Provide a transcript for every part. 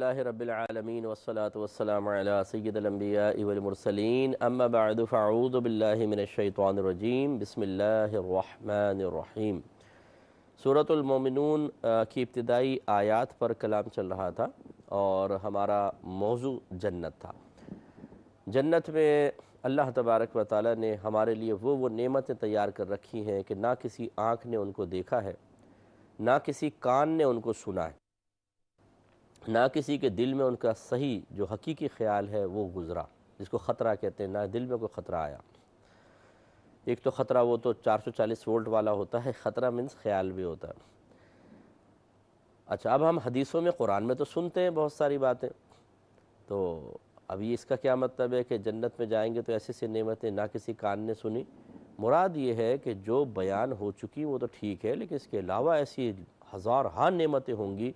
للہ رب العالمین والصلاة والسلام علی سید الانبیاء والمرسلین اما بعد فاعوذ باللہ من الشیطان الرجیم بسم اللہ الرحمن الرحیم۔ سورۃ المومنون کی ابتدائی آیات پر کلام چل رہا تھا اور ہمارا موضوع جنت تھا۔ جنت میں اللہ تبارک و تعالیٰ نے ہمارے لیے وہ نعمتیں تیار کر رکھی ہیں کہ نہ کسی آنکھ نے ان کو دیکھا ہے، نہ کسی کان نے ان کو سنا ہے، نہ کسی کے دل میں ان کا صحیح جو حقیقی خیال ہے وہ گزرا، جس کو خطرہ کہتے ہیں، نہ دل میں کوئی خطرہ آیا۔ ایک تو خطرہ وہ تو 440 وولٹ والا ہوتا ہے، خطرہ مینس خیال بھی ہوتا ہے۔ اچھا، اب ہم حدیثوں میں قرآن میں تو سنتے ہیں بہت ساری باتیں، تو اب یہ اس کا کیا مطلب ہے کہ جنت میں جائیں گے تو ایسی سی نعمتیں نہ کسی کان نے سنی؟ مراد یہ ہے کہ جو بیان ہو چکی وہ تو ٹھیک ہے، لیکن اس کے علاوہ ایسی ہزارہا نعمتیں ہوں گی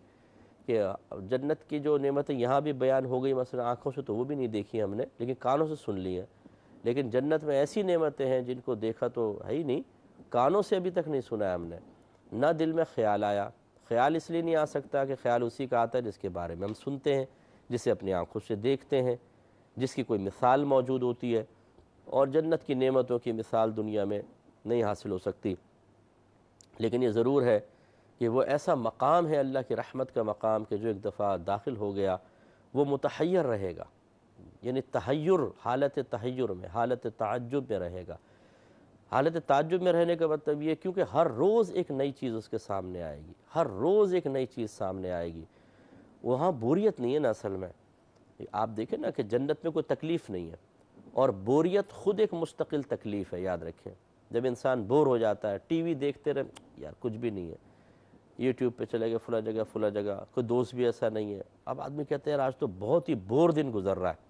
کہ جنت کی جو نعمتیں یہاں بھی بیان ہو گئی، مثلا آنکھوں سے تو وہ بھی نہیں دیکھی ہم نے، لیکن کانوں سے سن لی ہیں۔ لیکن جنت میں ایسی نعمتیں ہیں جن کو دیکھا تو ہے ہی نہیں، کانوں سے ابھی تک نہیں سنا ہے ہم نے، نہ دل میں خیال آیا۔ خیال اس لیے نہیں آ سکتا کہ خیال اسی کا آتا ہے جس کے بارے میں ہم سنتے ہیں، جسے اپنی آنکھوں سے دیکھتے ہیں، جس کی کوئی مثال موجود ہوتی ہے، اور جنت کی نعمتوں کی مثال دنیا میں نہیں حاصل ہو سکتی۔ لیکن یہ ضرور ہے کہ وہ ایسا مقام ہے اللہ کی رحمت کا مقام کہ جو ایک دفعہ داخل ہو گیا وہ متحیر رہے گا، یعنی تحیر، حالت تحیر میں، حالت تعجب میں رہے گا۔ حالت تعجب میں رہنے کا مطلب یہ کیونکہ ہر روز ایک نئی چیز اس کے سامنے آئے گی، ہر روز ایک نئی چیز سامنے آئے گی۔ وہاں بوریت نہیں ہے نا اصل میں، آپ دیکھیں نا کہ جنت میں کوئی تکلیف نہیں ہے، اور بوریت خود ایک مستقل تکلیف ہے، یاد رکھیں۔ جب انسان بور ہو جاتا ہے، ٹی وی دیکھتے رہے، یار کچھ بھی نہیں ہے، یوٹیوب پہ چلے گئے فلاں جگہ، کوئی دوست بھی ایسا نہیں ہے، اب آدمی کہتے ہیں آج تو بہت ہی بور دن گزر رہا ہے۔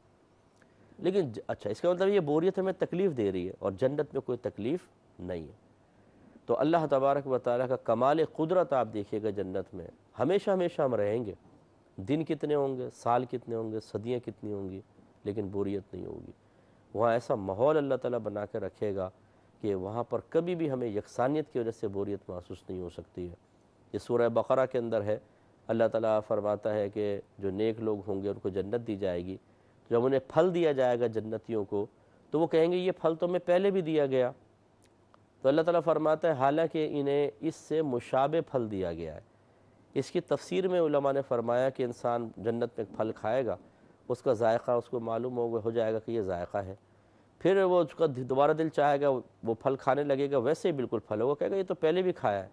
لیکن اچھا، اس کا مطلب یہ بوریت ہمیں تکلیف دے رہی ہے، اور جنت میں کوئی تکلیف نہیں ہے۔ تو اللہ تبارک و تعالیٰ کا کمال قدرت آپ دیکھیے گا جنت میں، ہمیشہ ہمیشہ ہم رہیں گے، دن کتنے ہوں گے، سال کتنے ہوں گے، صدیاں کتنی ہوں گی، لیکن بوریت نہیں ہوگی۔ وہاں ایسا ماحول اللہ تعالیٰ بنا کے رکھے گا کہ وہاں پر کبھی بھی ہمیں یکسانیت کی وجہ سے بوریت محسوس نہیں ہو سکتی ہے۔ یہ سورہ بقرہ کے اندر ہے، اللہ تعالیٰ فرماتا ہے کہ جو نیک لوگ ہوں گے ان کو جنت دی جائے گی، جب انہیں پھل دیا جائے گا جنتیوں کو تو وہ کہیں گے یہ پھل تو ہمیں پہلے بھی دیا گیا۔ تو اللہ تعالیٰ فرماتا ہے حالانکہ انہیں اس سے مشابہ پھل دیا گیا ہے۔ اس کی تفسیر میں علماء نے فرمایا کہ انسان جنت میں پھل کھائے گا، اس کا ذائقہ اس کو معلوم ہو جائے گا کہ یہ ذائقہ ہے، پھر وہ اس کا دوبارہ دل چاہے گا وہ پھل کھانے لگے گا، ویسے ہی بالکل پھل ہوگا، کہے گا یہ تو پہلے بھی کھایا ہے،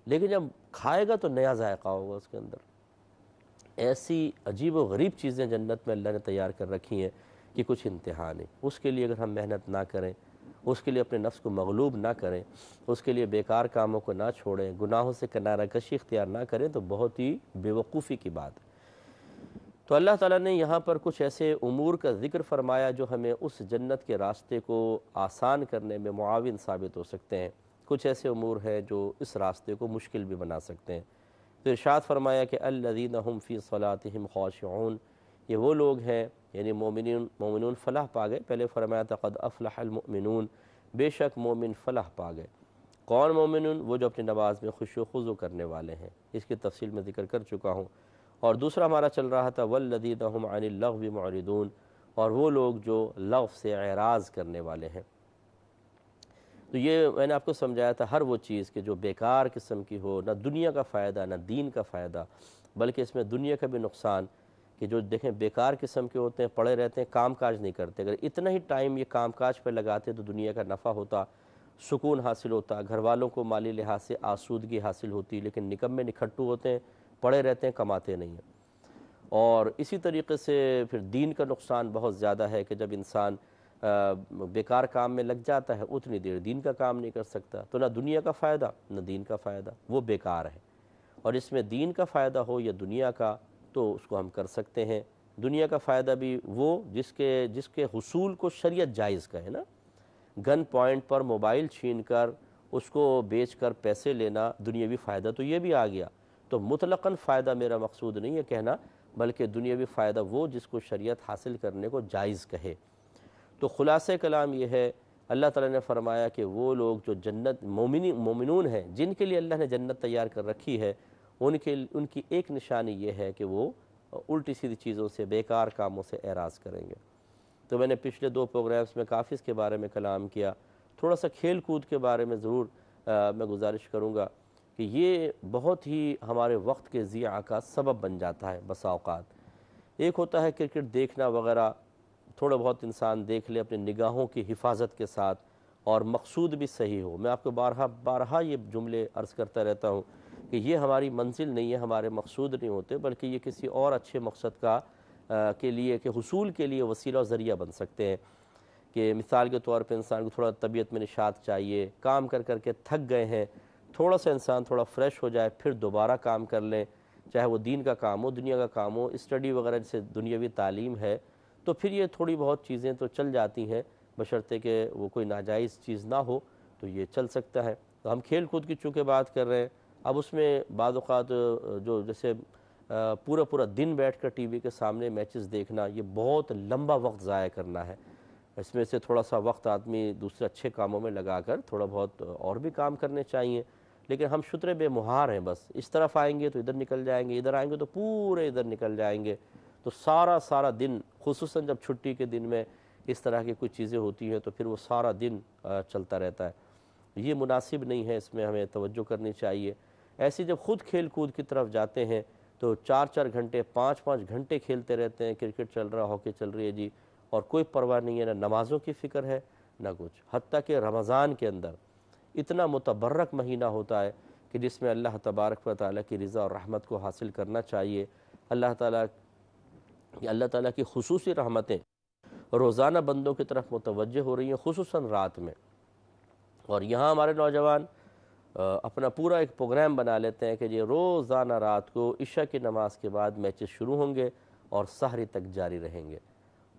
لیکن جب کھائے گا تو نیا ذائقہ ہوگا اس کے اندر۔ ایسی عجیب و غریب چیزیں جنت میں اللہ نے تیار کر رکھی ہیں کہ کچھ انتہا نہیں۔ اس کے لیے اگر ہم محنت نہ کریں، اس کے لیے اپنے نفس کو مغلوب نہ کریں، اس کے لیے بیکار کاموں کو نہ چھوڑیں، گناہوں سے کنارہ کشی اختیار نہ کریں تو بہت ہی بے وقوفی کی بات ہے۔ تو اللہ تعالیٰ نے یہاں پر کچھ ایسے امور کا ذکر فرمایا جو ہمیں اس جنت کے راستے کو آسان کرنے میں معاون ثابت ہو سکتے ہیں، کچھ ایسے امور ہیں جو اس راستے کو مشکل بھی بنا سکتے ہیں۔ تو ارشاد فرمایا کہ الذین هم فی صلاتہم خاشعون، یہ وہ لوگ ہیں، یعنی مومنون فلاح پا گئے۔ پہلے فرمایا تھا قد افلح المؤمنون، بے شک مومن فلاح پا گئے۔ کون مومنون؟ وہ جو اپنی نماز میں خشوع و خضوع کرنے والے ہیں، اس کی تفصیل میں ذکر کر چکا ہوں۔ اور دوسرا ہمارا چل رہا تھا والذین هم عن اللغو معرضون، اور وہ لوگ جو لغو سے اعراض کرنے والے ہیں۔ تو یہ میں نے آپ کو سمجھایا تھا، ہر وہ چیز کہ جو بیکار قسم کی ہو، نہ دنیا کا فائدہ نہ دین کا فائدہ، بلکہ اس میں دنیا کا بھی نقصان، کہ جو دیکھیں بیکار قسم کے ہوتے ہیں، پڑے رہتے ہیں، کام کاج نہیں کرتے۔ اگر اتنا ہی ٹائم یہ کام کاج پہ لگاتے تو دنیا کا نفع ہوتا، سکون حاصل ہوتا، گھر والوں کو مالی لحاظ سے آسودگی حاصل ہوتی، لیکن نکمے نکھٹو ہوتے ہیں، پڑے رہتے ہیں، کماتے نہیں ہیں۔ اور اسی طریقے سے پھر دین کا نقصان بہت زیادہ ہے کہ جب انسان بیکار کام میں لگ جاتا ہے اتنی دیر دین کا کام نہیں کر سکتا، تو نہ دنیا کا فائدہ نہ دین کا فائدہ، وہ بیکار ہے۔ اور اس میں دین کا فائدہ ہو یا دنیا کا تو اس کو ہم کر سکتے ہیں۔ دنیا کا فائدہ بھی وہ جس کے حصول کو شریعت جائز کہے نا، گن پوائنٹ پر موبائل چھین کر اس کو بیچ کر پیسے لینا دنیاوی فائدہ تو یہ بھی آ گیا۔ تو مطلقاً فائدہ میرا مقصود نہیں ہے کہنا، بلکہ دنیاوی فائدہ وہ جس کو شریعت حاصل کرنے کو جائز کہے۔ تو خلاصہ کلام یہ ہے، اللہ تعالیٰ نے فرمایا کہ وہ لوگ جو جنت مومنون ہیں، جن کے لیے اللہ نے جنت تیار کر رکھی ہے، ان کی ایک نشانی یہ ہے کہ وہ الٹی سیدھی چیزوں سے، بیکار کاموں سے اعراض کریں گے۔ تو میں نے پچھلے 2 پروگرامز میں کافی اس کے بارے میں کلام کیا۔ تھوڑا سا کھیل کود کے بارے میں ضرور میں گزارش کروں گا کہ یہ بہت ہی ہمارے وقت کے ضیاع کا سبب بن جاتا ہے بسا اوقات۔ ایک ہوتا ہے کرکٹ دیکھنا وغیرہ، تھوڑا بہت انسان دیکھ لے اپنی نگاہوں کی حفاظت کے ساتھ اور مقصود بھی صحیح ہو۔ میں آپ کو بارہا یہ جملے عرض کرتا رہتا ہوں کہ یہ ہماری منزل نہیں ہے، ہمارے مقصود نہیں ہوتے، بلکہ یہ کسی اور اچھے مقصد کا کے لیے، کہ حصول کے لیے وسیلہ و ذریعہ بن سکتے ہیں۔ کہ مثال کے طور پہ انسان کو تھوڑا طبیعت میں نشاط چاہیے، کام کر کر کے تھک گئے ہیں، تھوڑا سا انسان تھوڑا فریش ہو جائے، پھر دوبارہ کام کر لیں، چاہے وہ دین کا کام ہو، دنیا کا کام ہو، اسٹڈی وغیرہ جیسے دنیاوی تعلیم ہے، تو پھر یہ تھوڑی بہت چیزیں تو چل جاتی ہیں، بشرطے کہ وہ کوئی ناجائز چیز نہ ہو تو یہ چل سکتا ہے۔ تو ہم کھیل کود کی چونکہ بات کر رہے ہیں، اب اس میں بعض اوقات جو جیسے پورا دن بیٹھ کر ٹی وی کے سامنے میچز دیکھنا، یہ بہت لمبا وقت ضائع کرنا ہے۔ اس میں سے تھوڑا سا وقت آدمی دوسرے اچھے کاموں میں لگا کر تھوڑا بہت اور بھی کام کرنے چاہیے، لیکن ہم شترے بے مہار ہیں، بس اس طرف آئیں گے تو ادھر نکل جائیں گے، ادھر آئیں گے تو پورے ادھر نکل جائیں گے، تو سارا دن، خصوصاً جب چھٹی کے دن میں اس طرح کی کچھ چیزیں ہوتی ہیں تو پھر وہ سارا دن چلتا رہتا ہے۔ یہ مناسب نہیں ہے، اس میں ہمیں توجہ کرنی چاہیے۔ ایسے جب خود کھیل کود کی طرف جاتے ہیں تو 4 گھنٹے 5 گھنٹے کھیلتے رہتے ہیں، کرکٹ چل رہا، ہاکی چل رہی ہے جی، اور کوئی پرواہ نہیں ہے، نہ نمازوں کی فکر ہے نہ کچھ۔ حتیٰ کہ رمضان کے اندر اتنا متبرک مہینہ ہوتا ہے کہ جس میں اللہ تبارک و تعالیٰ کی رضا اور رحمت کو حاصل کرنا چاہیے۔ اللہ تعالیٰ کی خصوصی رحمتیں روزانہ بندوں کی طرف متوجہ ہو رہی ہیں، خصوصاً رات میں۔ اور یہاں ہمارے نوجوان اپنا پورا ایک پروگرام بنا لیتے ہیں کہ یہ روزانہ رات کو عشاء کی نماز کے بعد میچز شروع ہوں گے اور سحری تک جاری رہیں گے۔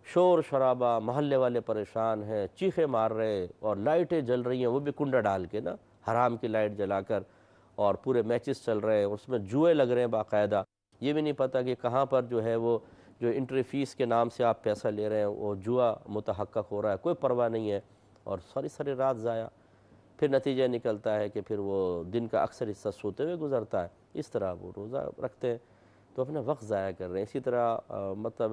شور شرابہ، محلے والے پریشان ہیں، چیخیں مار رہے، اور لائٹیں جل رہی ہیں، وہ بھی کنڈا ڈال کے نا، حرام کی لائٹ جلا کر، اور پورے میچز چل رہے ہیں، اس میں جوئے لگ رہے ہیں باقاعدہ۔ یہ بھی نہیں پتہ کہ کہاں پر جو ہے وہ جو انٹری فیس کے نام سے آپ پیسہ لے رہے ہیں وہ جوا متحقق ہو رہا ہے، کوئی پرواہ نہیں ہے، اور ساری رات ضائع۔ پھر نتیجہ نکلتا ہے کہ پھر وہ دن کا اکثر حصہ سوتے ہوئے گزرتا ہے، اس طرح وہ روزہ رکھتے ہیں تو اپنا وقت ضائع کر رہے ہیں۔ اسی طرح مطلب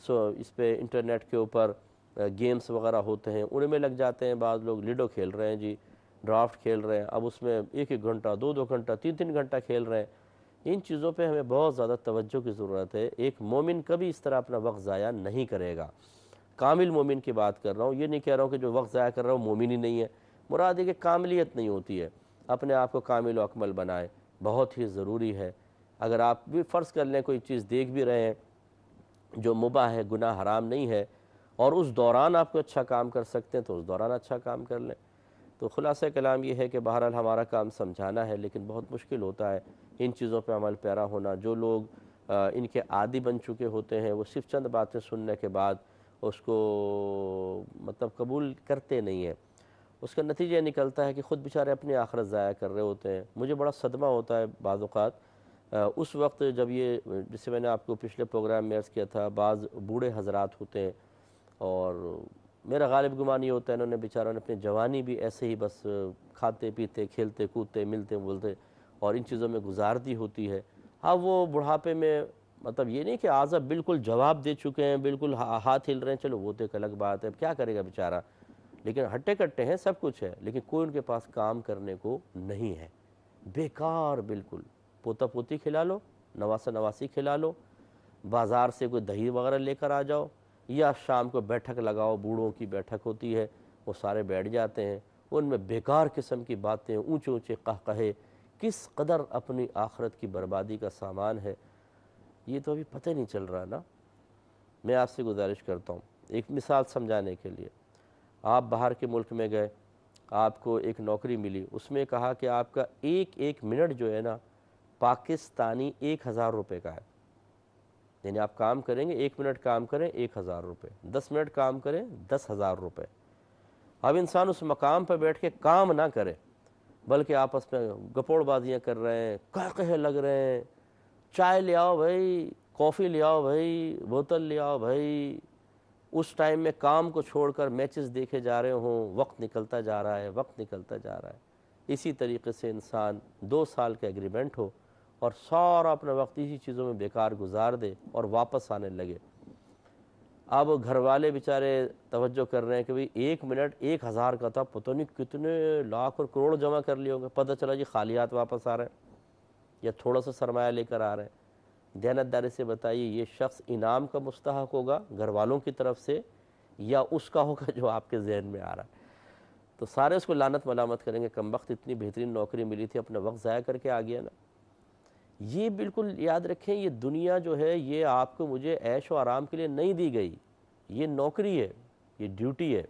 اس پہ انٹرنیٹ کے اوپر گیمز وغیرہ ہوتے ہیں، ان میں لگ جاتے ہیں، بعض لوگ لیڈو کھیل رہے ہیں جی، ڈرافٹ کھیل رہے ہیں، اب اس میں 1 گھنٹہ 2 گھنٹہ 3 گھنٹہ کھیل رہے ہیں۔ ان چیزوں پہ ہمیں بہت زیادہ توجہ کی ضرورت ہے۔ ایک مومن کبھی اس طرح اپنا وقت ضائع نہیں کرے گا۔ کامل مومن کی بات کر رہا ہوں، یہ نہیں کہہ رہا ہوں کہ جو وقت ضائع کر رہا ہوں مومن ہی نہیں ہے، مراد ہے کہ کاملیت نہیں ہوتی ہے، اپنے آپ کو کامل و اکمل بنائے، بہت ہی ضروری ہے۔ اگر آپ بھی فرض کر لیں کوئی چیز دیکھ بھی رہے ہیں جو مباح ہے، گناہ حرام نہیں ہے، اور اس دوران آپ کو اچھا کام کر سکتے ہیں تو اس دوران اچھا کام کر لیں۔ تو خلاصہ کلام یہ ہے کہ بہرحال ہمارا کام سمجھانا ہے، لیکن بہت مشکل ہوتا ہے ان چیزوں پہ عمل پیرا ہونا۔ جو لوگ ان کے عادی بن چکے ہوتے ہیں، وہ صرف چند باتیں سننے کے بعد اس کو مطلب قبول کرتے نہیں ہیں، اس کا نتیجہ نکلتا ہے کہ خود بیچارے اپنی آخرت ضائع کر رہے ہوتے ہیں۔ مجھے بڑا صدمہ ہوتا ہے بعض اوقات اس وقت جب یہ، جسے میں نے آپ کو پچھلے پروگرام میں عرض کیا تھا، بعض بوڑھے حضرات ہوتے ہیں، اور میرا غالب گمان یہ ہوتا ہے انہوں نے بیچاروں نے اپنی جوانی بھی ایسے ہی بس کھاتے پیتے کھیلتے کودتے ملتے بولتے اور ان چیزوں میں گزار دی ہوتی ہے۔ اب وہ بڑھاپے میں مطلب یہ نہیں کہ اعضا بالکل جواب دے چکے ہیں، بالکل ہاتھ ہل رہے ہیں، چلو وہ تو ایک الگ بات ہے، کیا کرے گا بیچارہ، لیکن ہٹے کٹے ہیں، سب کچھ ہے، لیکن کوئی ان کے پاس کام کرنے کو نہیں ہے، بیکار بالکل۔ پوتا پوتی کھلا لو، نواسا نواسی کھلا لو، بازار سے کوئی دہی وغیرہ لے کر آ جاؤ، یا شام کو بیٹھک لگاؤ، بوڑھوں کی بیٹھک ہوتی ہے، وہ سارے بیٹھ جاتے ہیں، ان میں بیکار قسم کی باتیں، اونچے اونچے قہقہے، کس قدر اپنی آخرت کی بربادی کا سامان ہے، یہ تو ابھی پتہ نہیں چل رہا نا۔ میں آپ سے گزارش کرتا ہوں ایک مثال سمجھانے کے لیے، آپ باہر کے ملک میں گئے، آپ کو ایک نوکری ملی، اس میں کہا کہ آپ کا ایک منٹ جو ہے نا پاکستانی 1000 روپے کا ہے، یعنی آپ کام کریں گے، 1 منٹ کام کریں 1000 روپے، 10 منٹ کام کریں 10,000 روپے۔ اب انسان اس مقام پہ بیٹھ کے کام نہ کرے، بلکہ آپس میں گپوڑ بازیاں کر رہے ہیں، قہقہے لگ رہے ہیں، چائے لے آؤ بھائی، کافی لے آؤ بھائی، بوتل لے آؤ بھائی، اس ٹائم میں کام کو چھوڑ کر میچز دیکھے جا رہے ہوں، وقت نکلتا جا رہا ہے۔ اسی طریقے سے انسان 2 سال کا ایگریمنٹ ہو اور سارا اپنا وقت اسی چیزوں میں بیکار گزار دے اور واپس آنے لگے۔ اب گھر والے بیچارے توجہ کر رہے ہیں کہ بھئی 1 منٹ 1000 کا تھا، پتہ نہیں کتنے لاکھ اور کروڑ جمع کر لیے ہوں گے، پتہ چلا جی خالی ہاتھ واپس آ رہے ہیں یا تھوڑا سا سرمایہ لے کر آ رہے ہیں۔ دیانتداری سے بتائیے یہ شخص انعام کا مستحق ہوگا گھر والوں کی طرف سے یا اس کا ہوگا جو آپ کے ذہن میں آ رہا ہے؟ تو سارے اس کو لعنت ملامت کریں گے، کم وقت اتنی بہترین نوکری ملی تھی، اپنا وقت ضائع کر کے آ گیا نا۔ یہ بالکل یاد رکھیں، یہ دنیا جو ہے یہ آپ کو مجھے عیش و آرام کے لیے نہیں دی گئی، یہ نوکری ہے، یہ ڈیوٹی ہے۔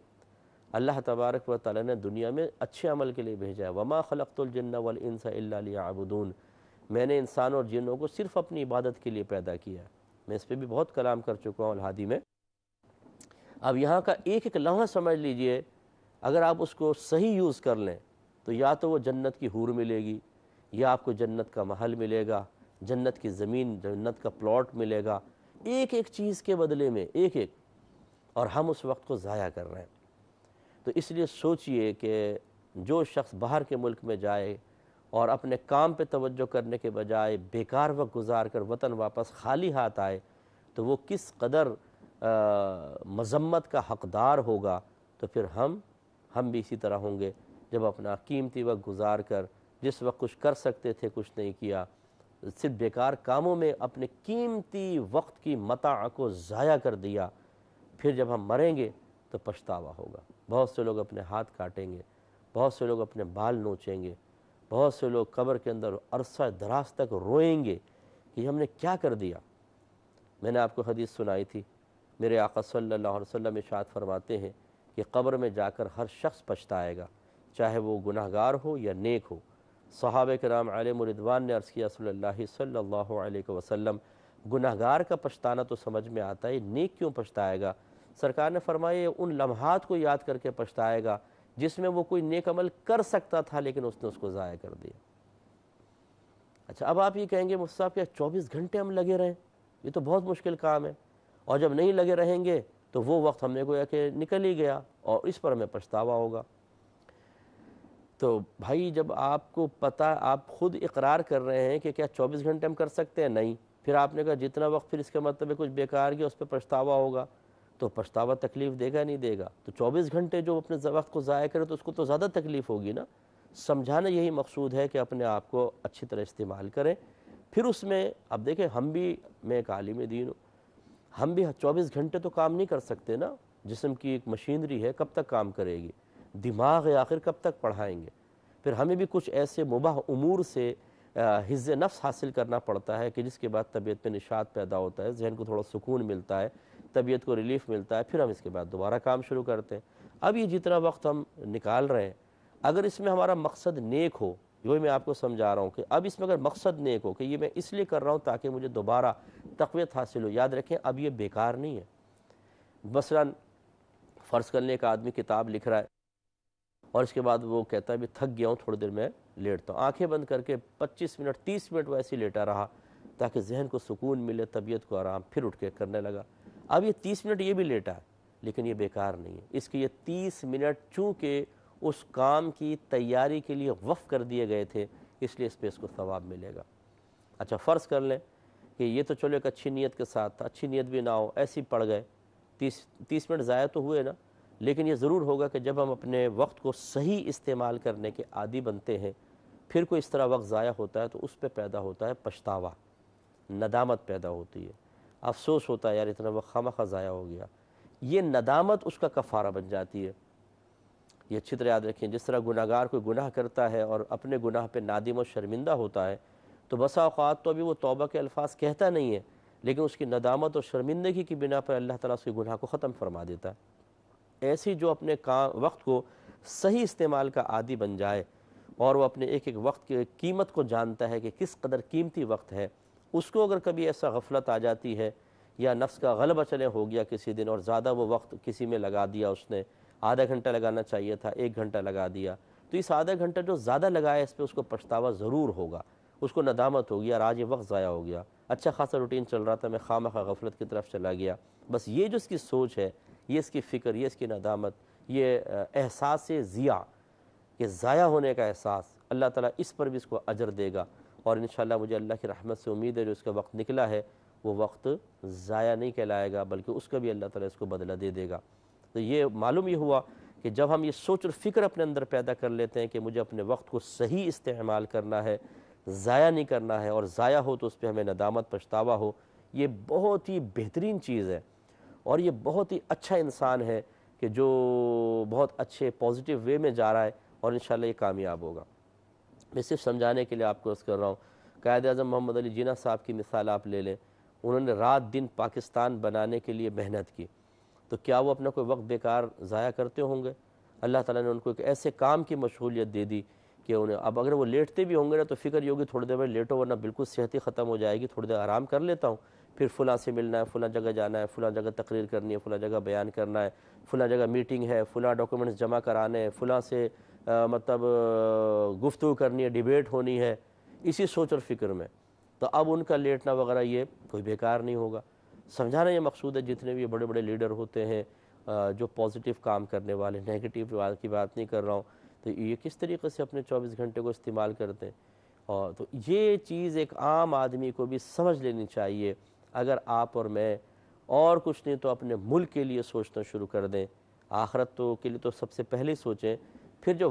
اللہ تبارک و تعالیٰ نے دنیا میں اچھے عمل کے لیے بھیجا ہے۔ وما خلقت الجن والانس الا لیعبدون، میں نے انسان اور جنوں کو صرف اپنی عبادت کے لیے پیدا کیا ہے۔ میں اس پہ بھی بہت کلام کر چکا ہوں الہادی میں۔ اب یہاں کا ایک ایک لمحہ سمجھ لیجئے، اگر آپ اس کو صحیح یوز کر لیں تو یا تو وہ جنت کی حور ملے گی، یا آپ کو جنت کا محل ملے گا، جنت کی زمین، جنت کا پلاٹ ملے گا، ایک ایک چیز کے بدلے میں ایک ایک، اور ہم اس وقت کو ضائع کر رہے ہیں۔ تو اس لیے سوچئے کہ جو شخص باہر کے ملک میں جائے اور اپنے کام پہ توجہ کرنے کے بجائے بیکار وقت گزار کر وطن واپس خالی ہاتھ آئے تو وہ کس قدر مذمت کا حقدار ہوگا۔ تو پھر ہم بھی اسی طرح ہوں گے جب اپنا قیمتی وقت گزار کر جس وقت کچھ کر سکتے تھے کچھ نہیں کیا، صرف بیکار کاموں میں اپنے قیمتی وقت کی متاع کو ضائع کر دیا، پھر جب ہم مریں گے تو پچھتاوا ہوگا۔ بہت سے لوگ اپنے ہاتھ کاٹیں گے، بہت سے لوگ اپنے بال نوچیں گے، بہت سے لوگ قبر کے اندر عرصہ دراز تک روئیں گے کہ ہم نے کیا کر دیا۔ میں نے آپ کو حدیث سنائی تھی، میرے آقا صلی اللہ علیہ وسلم ارشاد فرماتے ہیں کہ قبر میں جا کر ہر شخص پچھتائے گا، چاہے وہ گناہگار ہو یا نیک ہو۔ صحابہ کرام علیہم رضوان نے عرض کیا رسول اللہ صلی اللہ علیہ وسلم، گناہگار کا پچھتانا تو سمجھ میں آتا ہے، نیک کیوں پچھتائے گا؟ سرکار نے فرمایا یہ ان لمحات کو یاد کر کے پچھتائے گا جس میں وہ کوئی نیک عمل کر سکتا تھا لیکن اس نے اس کو ضائع کر دیا۔ اچھا، اب آپ یہ کہیں گے مفتی صاحب کہ 24 گھنٹے ہم لگے رہیں، یہ تو بہت مشکل کام ہے، اور جب نہیں لگے رہیں گے تو وہ وقت ہم نے گویا کہ نکل ہی گیا اور اس پر ہمیں پچھتاوا ہوگا۔ تو بھائی جب آپ کو پتہ، آپ خود اقرار کر رہے ہیں کہ کیا 24 گھنٹے ہم کر سکتے ہیں؟ نہیں، پھر آپ نے کہا جتنا وقت، پھر اس کا مطلب ہے کچھ بیکار گیا اس پہ پچھتاوا ہوگا، تو پچھتاوا تکلیف دے گا نہیں دے گا؟ تو 24 گھنٹے جو اپنے وقت کو ضائع کرے تو اس کو تو زیادہ تکلیف ہوگی نا۔ سمجھانا یہی مقصود ہے کہ اپنے آپ کو اچھی طرح استعمال کریں۔ پھر اس میں اب دیکھیں، ہم بھی، میں ایک عالم دین ہوں، ہم بھی 24 گھنٹے تو کام نہیں کر سکتے نا، جسم کی ایک مشینری ہے، کب تک کام کرے گی؟ دماغ آخر کب تک پڑھائیں گے؟ پھر ہمیں بھی کچھ ایسے مباح امور سے حفظ نفس حاصل کرنا پڑتا ہے کہ جس کے بعد طبیعت میں نشاط پیدا ہوتا ہے، ذہن کو تھوڑا سکون ملتا ہے، طبیعت کو ریلیف ملتا ہے، پھر ہم اس کے بعد دوبارہ کام شروع کرتے ہیں۔ اب یہ جتنا وقت ہم نکال رہے ہیں، اگر اس میں ہمارا مقصد نیک ہو، وہی میں آپ کو سمجھا رہا ہوں کہ اب اس میں اگر مقصد نیک ہو کہ یہ میں اس لیے کر رہا ہوں تاکہ مجھے دوبارہ تقویت حاصل ہو، یاد رکھیں اب یہ بیکار نہیں ہے۔ مثلا فرض کرنے ایک آدمی کتاب لکھ رہا ہے اور اس کے بعد وہ کہتا ہے بھی تھک گیا ہوں، تھوڑی دیر میں لیٹتا ہوں، آنکھیں بند کر کے 25 منٹ 30 منٹ وہ ایسے ہی لیٹا رہا تاکہ ذہن کو سکون ملے، طبیعت کو آرام، پھر اٹھ کے کرنے لگا۔ اب یہ 30 منٹ یہ بھی لیٹا ہے لیکن یہ بیکار نہیں ہے، اس کے یہ 30 منٹ چونکہ اس کام کی تیاری کے لیے وقف کر دیے گئے تھے، اس لیے اس پہ اس کو ثواب ملے گا۔ اچھا فرض کر لیں کہ یہ تو چلو ایک اچھی نیت کے ساتھ تھا، اچھی نیت بھی نہ ہو، ایسے ہی پڑ گئے، 30 منٹ ضائع تو ہوئے نا، لیکن یہ ضرور ہوگا کہ جب ہم اپنے وقت کو صحیح استعمال کرنے کے عادی بنتے ہیں، پھر کوئی اس طرح وقت ضائع ہوتا ہے تو اس پہ پیدا ہوتا ہے پچھتاوا، ندامت پیدا ہوتی ہے، افسوس ہوتا ہے یار اتنا وقت خواہ ضائع ہو گیا۔ یہ ندامت اس کا کفارہ بن جاتی ہے۔ یہ اچھی طرح یاد رکھیں، جس طرح گناہگار کوئی گناہ کرتا ہے اور اپنے گناہ پہ نادم و شرمندہ ہوتا ہے تو بسا اوقات تو ابھی وہ توبہ کے الفاظ کہتا نہیں ہے لیکن اس کی ندامت اور شرمندگی کی بنا پر اللہ تعالیٰ اس کے گناہ کو ختم فرما دیتا ہے۔ ایسی جو اپنے وقت کو صحیح استعمال کا عادی بن جائے اور وہ اپنے ایک ایک وقت کی قیمت کو جانتا ہے کہ کس قدر قیمتی وقت ہے، اس کو اگر کبھی ایسا غفلت آ جاتی ہے یا نفس کا غلبہ چلے ہو گیا کسی دن اور زیادہ وہ وقت کسی میں لگا دیا، اس نے آدھا گھنٹہ لگانا چاہیے تھا 1 گھنٹہ لگا دیا، تو اس آدھا گھنٹہ جو زیادہ لگایا اس پہ اس کو پچھتاوا ضرور ہوگا، اس کو ندامت ہوگی اور آج یہ وقت ضائع ہو گیا، اچھا خاصا روٹین چل رہا تھا، میں خواہ غفلت کی طرف چلا گیا۔ بس یہ جو اس کی سوچ ہے، یہ اس کی فکر، یہ اس کی ندامت، یہ احساس ضیاع، کہ ضائع ہونے کا احساس، اللہ تعالیٰ اس پر بھی اس کو اجر دے گا اور انشاءاللہ مجھے اللہ کی رحمت سے امید ہے جو اس کا وقت نکلا ہے وہ وقت ضائع نہیں کہلائے گا، بلکہ اس کا بھی اللہ تعالیٰ اس کو بدلہ دے دے گا۔ تو یہ معلوم یہ ہوا کہ جب ہم یہ سوچ اور فکر اپنے اندر پیدا کر لیتے ہیں کہ مجھے اپنے وقت کو صحیح استعمال کرنا ہے، ضائع نہیں کرنا ہے، اور ضائع ہو تو اس پہ ہمیں ندامت پچھتاوا ہو، یہ بہت ہی بہترین چیز ہے، اور یہ بہت ہی اچھا انسان ہے کہ جو بہت اچھے پازیٹیو وے میں جا رہا ہے، اور انشاءاللہ یہ کامیاب ہوگا۔ میں صرف سمجھانے کے لیے آپ کو عرض کر رہا ہوں، قائد اعظم محمد علی جناح صاحب کی مثال آپ لے لیں، انہوں نے رات دن پاکستان بنانے کے لیے محنت کی، تو کیا وہ اپنا کوئی وقت بیکار ضائع کرتے ہوں گے؟ اللہ تعالیٰ نے ان کو ایک ایسے کام کی مشغولیت دے دی کہ انہیں اب اگر وہ لیٹتے بھی ہوں گے نا تو فکر یہ ہوگی تھوڑی دیر میں لیٹو ورنہ بالکل صحت ہی ختم ہو جائے گی، تھوڑی دیر آرام کر لیتا ہوں، پھر فلاں سے ملنا ہے، فلاں جگہ جانا ہے، فلاں جگہ تقریر کرنی ہے، فلاں جگہ بیان کرنا ہے، فلاں جگہ میٹنگ ہے، فلاں ڈاکومنٹس جمع کرانے ہیں، فلاں سے مطلب گفتگو کرنی ہے، ڈیبیٹ ہونی ہے، اسی سوچ اور فکر میں۔ تو اب ان کا لیٹنا وغیرہ یہ کوئی بیکار نہیں ہوگا۔ سمجھانا یہ مقصود ہے، جتنے بھی بڑے بڑے لیڈر ہوتے ہیں جو پازیٹیو کام کرنے والے، نیگیٹیو کی بات نہیں کر رہا ہوں، تو یہ کس طریقے سے اپنے 24 گھنٹے کو استعمال کرتے ہیں، اور تو یہ چیز ایک عام آدمی کو بھی سمجھ لینی چاہیے۔ اگر آپ اور میں اور کچھ نہیں تو اپنے ملک کے لیے سوچنا شروع کر دیں، آخرت تو کے لیے تو سب سے پہلے سوچیں، پھر جو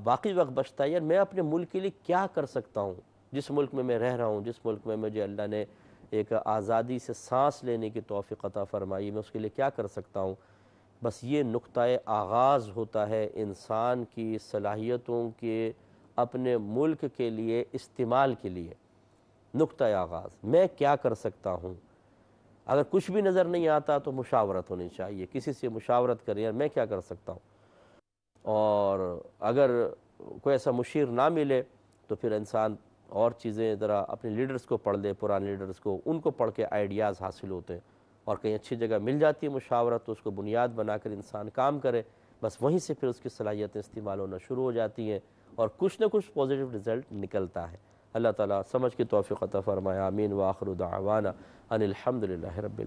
باقی وقت بچتا ہے، یار میں اپنے ملک کے لیے کیا کر سکتا ہوں، جس ملک میں میں رہ رہا ہوں، جس ملک میں مجھے اللہ نے ایک آزادی سے سانس لینے کی توفیق عطا فرمائی، میں اس کے لیے کیا کر سکتا ہوں۔ بس یہ نقطہ آغاز ہوتا ہے انسان کی صلاحیتوں کے اپنے ملک کے لیے استعمال کے لیے، نقطہ آغاز میں کیا کر سکتا ہوں۔ اگر کچھ بھی نظر نہیں آتا تو مشاورت ہونی چاہیے، کسی سے مشاورت کریں، یار میں کیا کر سکتا ہوں، اور اگر کوئی ایسا مشیر نہ ملے تو پھر انسان اور چیزیں ذرا اپنے لیڈرز کو پڑھ لے، پرانے لیڈرز کو، ان کو پڑھ کے آئیڈیاز حاصل ہوتے ہیں، اور کہیں اچھی جگہ مل جاتی ہے مشاورت تو اس کو بنیاد بنا کر انسان کام کرے، بس وہیں سے پھر اس کی صلاحیتیں استعمال ہونا شروع ہو جاتی ہیں، اور کچھ نہ کچھ پازیٹیو رزلٹ نکلتا ہے۔ اللہ تعالیٰ سمجھ کی توفیق عطا فرمائے، آمین، وآخر دعوانا ان الحمدللہ رب العالمین۔